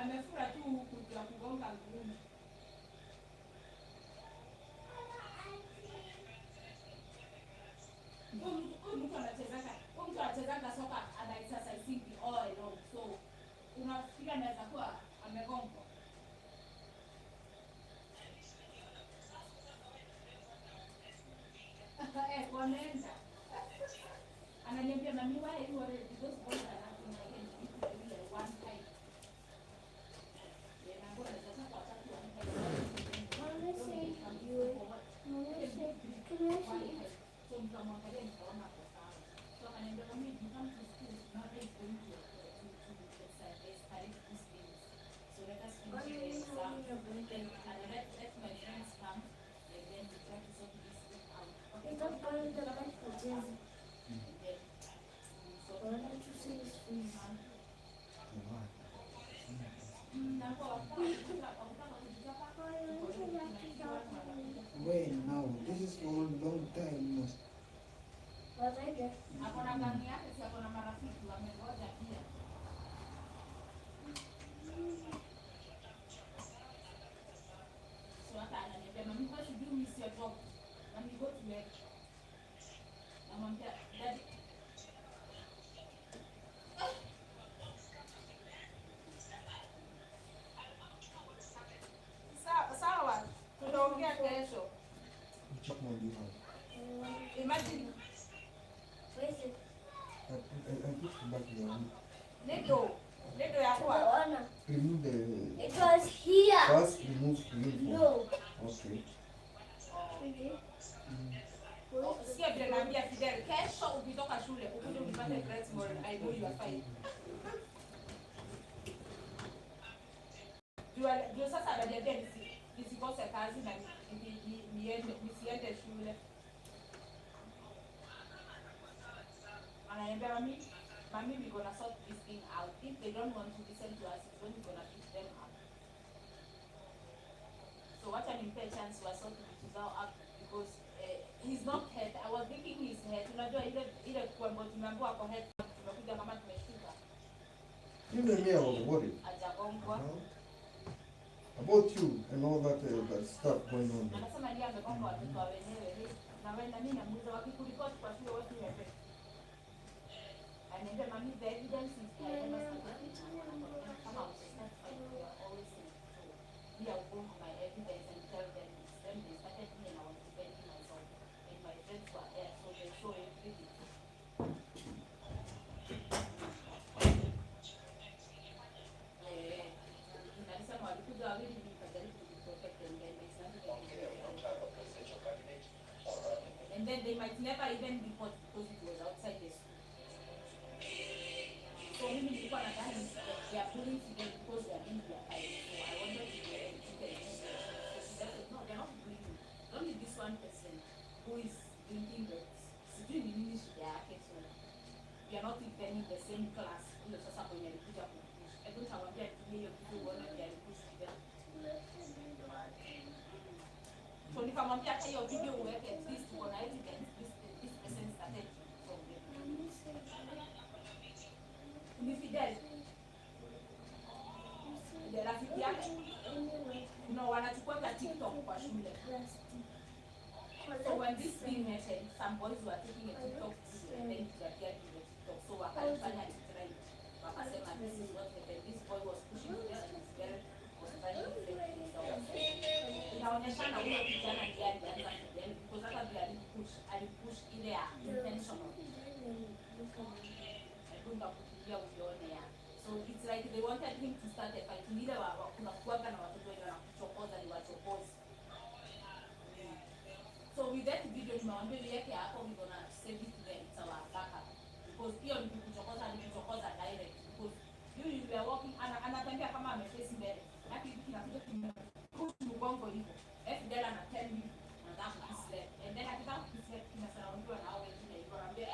amefura tu huku ya kugonga ngumi. Mtu anachezanga soka ana exercise all along, so unafikiria anaweza kuwa amegongwa. Wanaenda ananiambia mami, why you already those boys are laughing again one time. So mkamwangalia nikaona kwa sawa. So ananiambia mami, you come to school, mother is going to escalate these things. So let us finish the exam and let my friends come and then we try to sort this thing out. Okay, don't worry, the life for Jesus. Why don't you see his face? Wait, now this is for a long time. Akona gani yake, si akona marafiki wamegoja pia. So hata ananiambia mami, why should you miss your job? When you go to work. Namwambia daddy. Sawa, tutaongea kesho. Which one do you have? Imagine. I put back the one. Ledo ya kwa. Remove the. It was here. First remove the. No. Okay. Sikia vile naambia Fidel, kesho ukitoka shule ukuje unipate great moral. I know you are fine. Jua sasa ananiambia nisikose kazi na nisiende shule. Ananiambia mami, we gonna sort this thing out. If they don't want to listen to us, it's when we gonna teach them up. So wacha nimpe chance wa sort vitu zao up because he's not head. I was thinking he's head. Unajua ile kwamba tumeambiwa kwa head tumekuja kama tumeshika. Even me, I was worried. Ajagongwa. About you and all that stuff going on. Anasema ndiye amegongwa watoto wa wenyewe. Na wewe na mimi namuuliza wakikuripoti kwa shule what you have. Ananiambia mami, the evidence is there. Kama usisafai you are always saying so. We are going to my evidence and tell them this. Then they started me and I was defending myself. And my friends were there, so they saw everything. Nasema walikuja wawili nikajaribu kuprotect them, then they started and then they might never even report because it was outside the school. So mimi nilikuwa nadhani they are pulling together because they are in their time. So I wanted to get no, they're not bullying. Only this one person who is thinking that sijui ni nini shida yake, so we are not even in the same class. Ndio sasa kwenye alikuja kupush. Hebu tawambia hiyo kitu uone vile alipush together. So nikamwambia hata hiyo video uweke at least uone evidence this person started from there. Ni Fidel. Ndio rafiki yake. No, wanachukua kwa TikTok kwa shule. So when this thing happened, some boys were taking a TikTok video and then they appeared in the TikTok. So wakalifanya it right. Wakasema this is what happened. This boy was pushing Fidel and Fidel was trying to defend himself. Inaonyeshana huyo kijana ndiye alianza Fidel because hata vile alipush ile ya intentional. Alikuwa kukimbia ukione ya. So it's like they wanted him to start a fight. Ile kuna kuwaga na watoto wenye wanakuchokoza ni wachokozi. So with that video nimewambia yake hapo we gonna save it to them, it's our backup. Because hiyo ni kuchokoza direct. Because you are walking, anatembea kama ameface mbele. Lakini kinakuja push mgongo hivyo. Fidel anatell me nataka kuslap. And then akitaka kuslap kinasaraundiwa na hao wengine hivyo. Anambia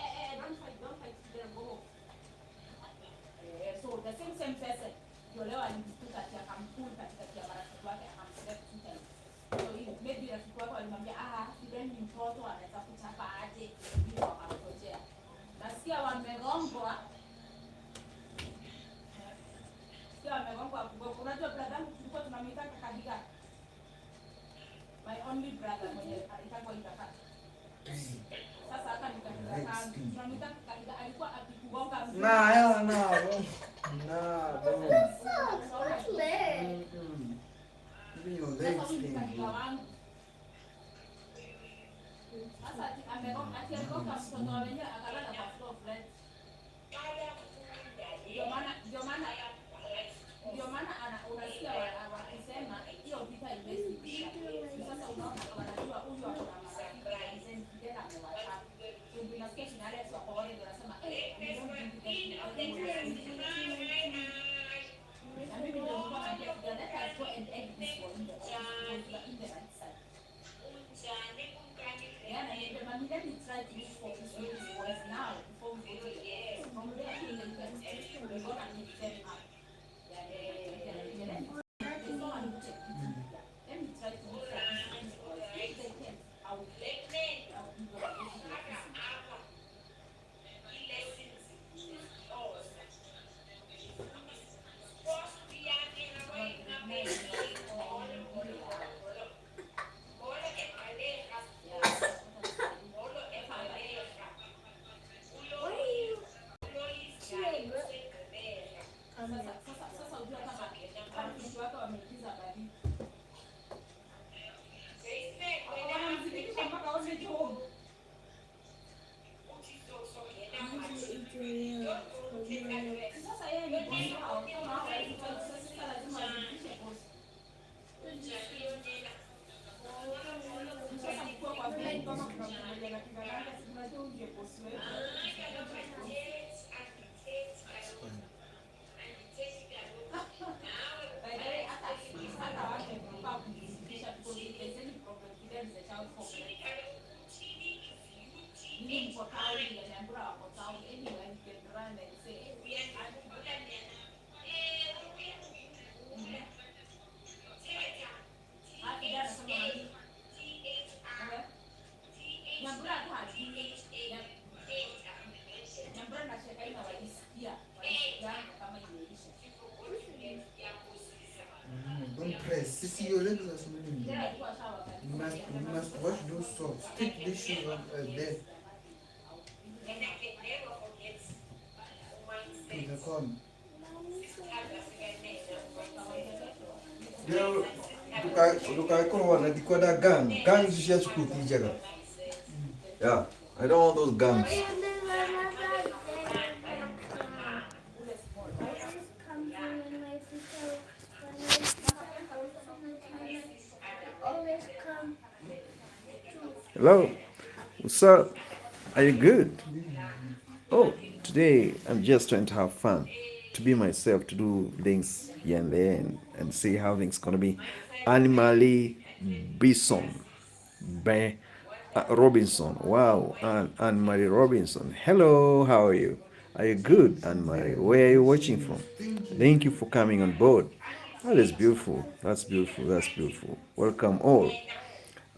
don't fight Fidel, go. So the same person ndio leo alijikuta akampull katikati ya marafiki wake akamslap two times. So maybe rafiki wako alimwambia Fidel ni mtoto anaweza kuchapa aje, ndio akamtojea. Nasikia wamegongwa only brother mwenye alikuwa itapata. Sasa hata nikapiga kama tunamwita katika alikuwa akikugonga mguu. Sasa amegonga akigonga mtoto wa wenyewe akalala kwa floor flat. Ndio maana unasikia wakisema hiyo vita imesikia. Sasa unaona wanajua huyu ako na marafiki and then amewataka. Ndio nasikia finale sio kwa wale wanasema na mimi ndio mbona ndio let us go and egg this one in the right side. Yeah, and let me try to look for this voice now before we go to the from there we're gonna need them up. Let me try to look for this voice. If they can, I will sasa ujua kama wanafunzi wake wameigiza baridi. Wanamzidisha mpaka wote home. Sasa yeye ni bosi wao, kama hawezi sasa lazima azidishe bosi. Sasa mkuu kwa vile kama kuna mmoja na kigalanga tunajua uje bosi wetu. Don't press. See, your legs are smelling. You must wash those socks. Take these shoes off there. To the corner. Yeah, I don't want those guns. Hello, what's up? Are you good? Oh, today I'm just trying to have fun, to be myself, to do things here and there and see how things gonna be. Animally Bison, Robinson. Wow, Anne Marie Robinson. Hello, how are you? Are you good, Anne Marie? Where are you watching from? Thank you for coming on board. Oh, that's beautiful. That's beautiful. That's beautiful. Welcome all.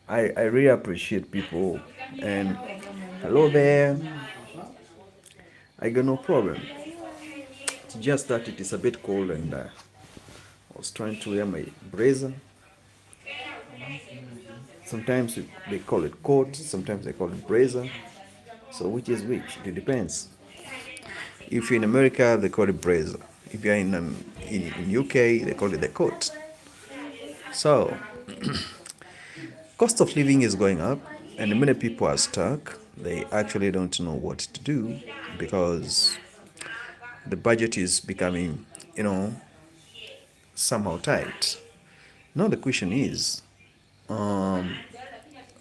I really appreciate people. And hello there. I got no problem. It's just that it is a bit cold and I was trying to wear my brazier. Sometimes they call it coat, sometimes they call it brazier. So which is which? It depends. If you're in America, they call it brazier. If you're in UK, they call it the coat. So cost of living is going up and many people are stuck. They actually don't know what to do because the budget is becoming, somehow tight. Now the question is,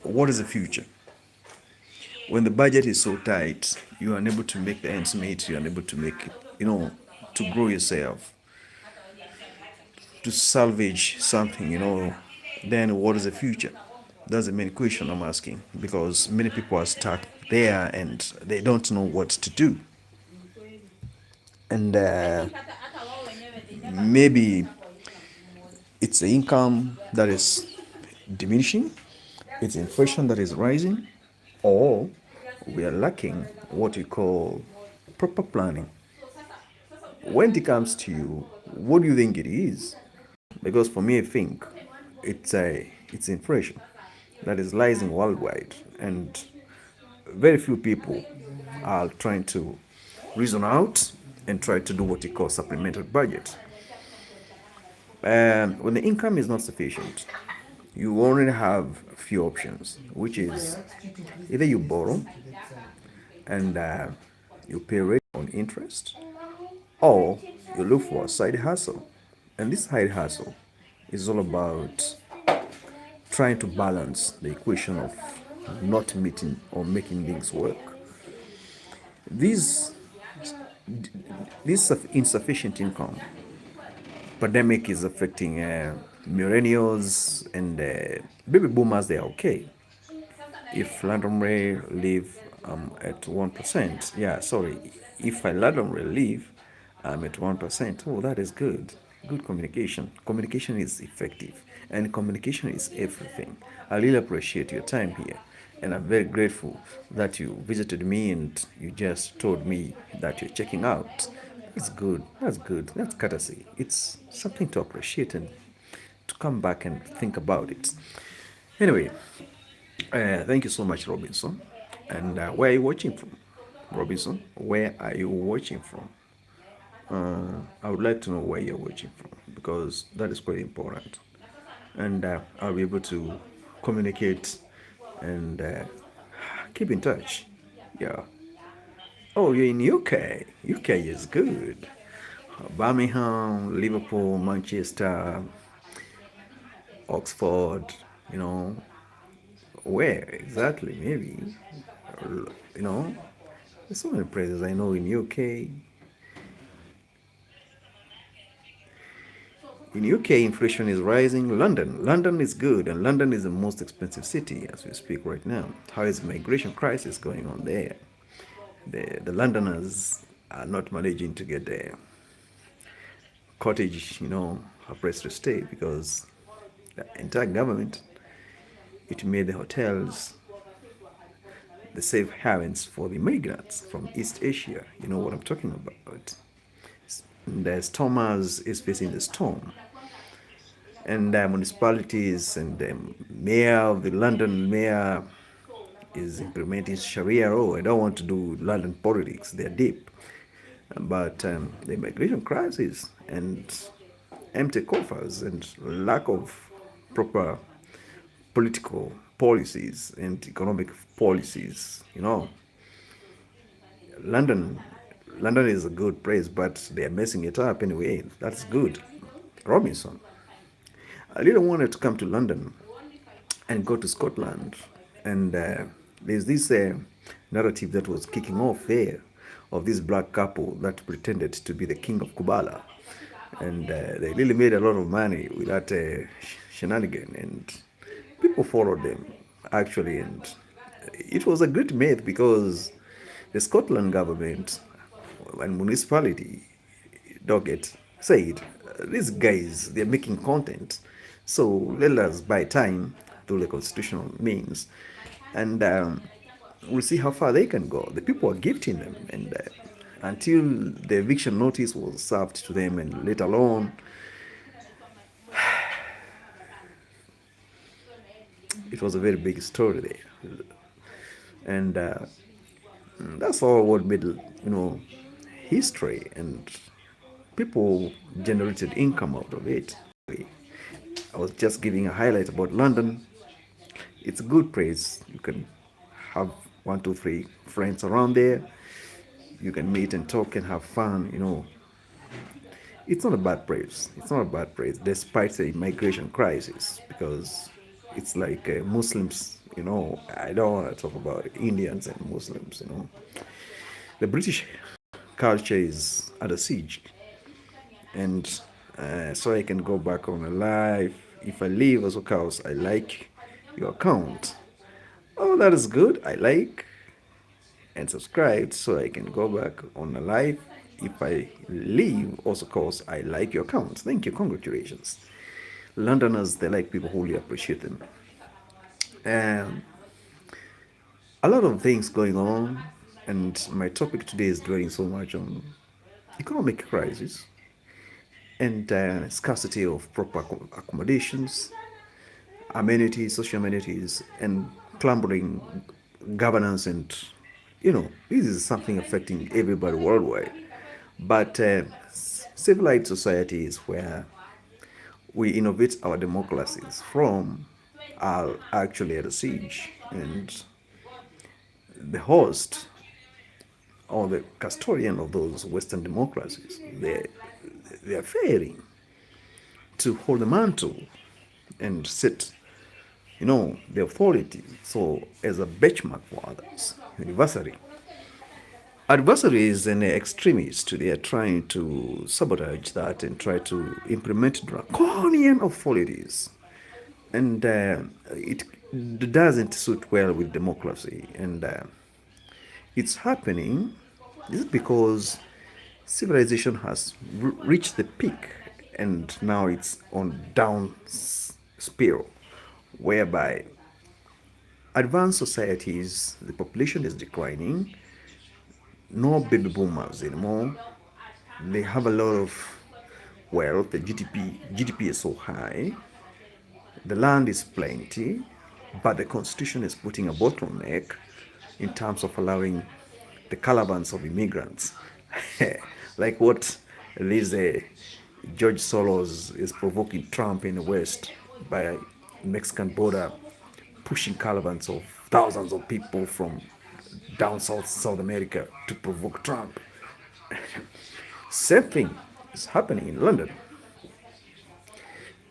what is the future? When the budget is so tight, you are unable to make the ends meet, you are unable to make it, to grow yourself, to salvage something, then what is the future? That's the main question I'm asking, because many people are stuck there and they don't know what to do. And maybe it's the income that is diminishing, it's inflation that is rising, or we are lacking what we call proper planning. When it comes to you, what do you think it is? Because for me, I think it's inflation. that is rising worldwide, and very few people are trying to reason out and try to do what you call supplemental budget. And when the income is not sufficient, you only have a few options, which is either you borrow and you pay rate on interest, or you look for a side hustle. And this side hustle is all about trying to balance the equation of not meeting or making things work. These this insufficient income pandemic is affecting millennials and baby boomers. They are okay. If randomly leave at 1%, yeah, sorry, if I randomly leave at 1%, oh, that is good. Good communication. Communication is effective, and communication is everything. I really appreciate your time here, and I'm very grateful that you visited me and you just told me that you're checking out. It's good. That's good. That's courtesy. It's something to appreciate and to come back and think about it. Anyway, thank you so much, Robinson. And where are you watching from? Robinson, where are you watching from? I would like to know where you're watching from because that is quite important. And I'll be able to communicate and keep in touch. Yeah. Oh, you're in UK. UK is good. Birmingham, Liverpool, Manchester, Oxford, you know, where exactly? Maybe, you know, there's so many places I know in UK. In UK, inflation is rising. London is good, and London is the most expensive city as we speak right now. How is migration crisis going on there? The Londoners are not managing to get their cottage, a place to stay because the entire government it made the hotels the safe havens for the migrants from East Asia. You know what I'm talking about. The stormers is facing the storm, and municipalities and the mayor of the London mayor is implementing Sharia law. I don't want to do London politics; they're deep, but the immigration crisis and empty coffers and lack of proper political policies and economic policies. London London is a good place, but they are messing it up anyway. That's good. Robinson, I really wanted to come to London and go to Scotland. And there's this narrative that was kicking off there of this black couple that pretended to be the king of Kubala. And they really made a lot of money with that shenanigan. And people followed them, actually. And it was a great myth because the Scotland government and municipality Doggett said, these guys, they're making content, so let us buy time through the constitutional means, and we'll see how far they can go. The people are gifting them, and until the eviction notice was served to them, and let alone, it was a very big story there, and that's all what made history, and people generated income out of it. I was just giving a highlight about London. It's a good place. You can have 1, 2, 3 friends around there. You can meet and talk and have fun. It's not a bad place. It's not a bad place, despite the immigration crisis, because it's like Muslims. I don't want to talk about Indians and Muslims. The British culture is under siege, and so I can go back on a live. If I leave as course, I like your account. Oh, that is good. I like and subscribe so I can go back on a live. If I leave also course, I like your account. Thank you. Congratulations. Londoners, they like people who really appreciate them. A lot of things going on, and my topic today is dwelling so much on economic crisis and scarcity of proper accommodations amenities, social amenities, and clambering governance, and this is something affecting everybody worldwide. But civilized societies where we innovate our democracies from are actually at a siege, and the host or the custodian of those Western democracies, they are failing to hold the mantle and set, the authority. So as a benchmark for others, universally. Adversaries and extremists, they are trying to sabotage that and try to implement draconian authorities. And it doesn't suit well with democracy. And it's happening. This is because civilization has reached the peak, and now it's on down spiral, whereby advanced societies, the population is declining, no baby boomers anymore. They have a lot of wealth. The GDP is so high. The land is plenty, but the constitution is putting a bottleneck in terms of allowing the caravans of immigrants, like what this George Soros is provoking Trump in the West by Mexican border, pushing caravans of thousands of people from down South America to provoke Trump. Same thing is happening in London.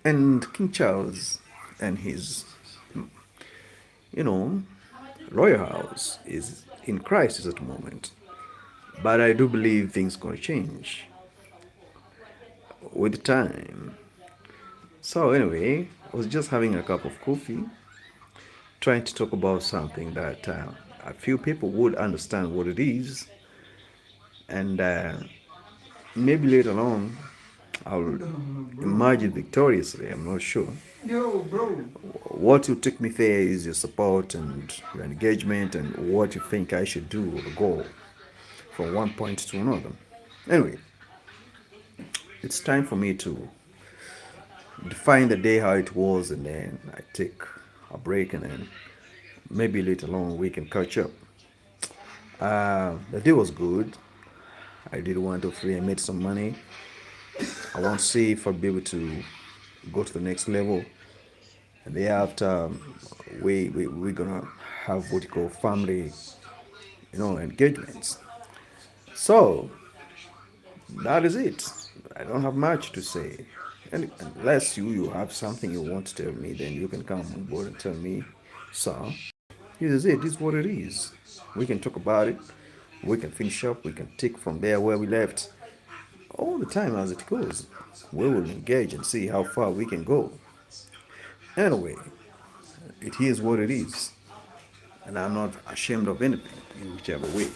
And King Charles and his, royal house is in crisis at the moment. But I do believe things are going to change with time. So anyway, I was just having a cup of coffee, trying to talk about something that a few people would understand what it is, and maybe later on I'll emerge victoriously. I'm not sure. Yo, bro. What will take me there is your support and your engagement, and what you think I should do or go from one point to another. Anyway, it's time for me to define the day how it was, and then I take a break, and then maybe later on we can catch up. The day was good. I did 1, 2, 3. I made some money. I want to see if I'll be able to go to the next level. And thereafter, we're gonna have what you call family, engagements. So that is it. I don't have much to say. And unless you have something you want to tell me, then you can come on board and tell me, so this is it. This is what it is. We can talk about it. We can finish up. We can take from there where we left. All the time as it goes, we will engage and see how far we can go. Anyway, it is what it is. And I'm not ashamed of anything in whichever way.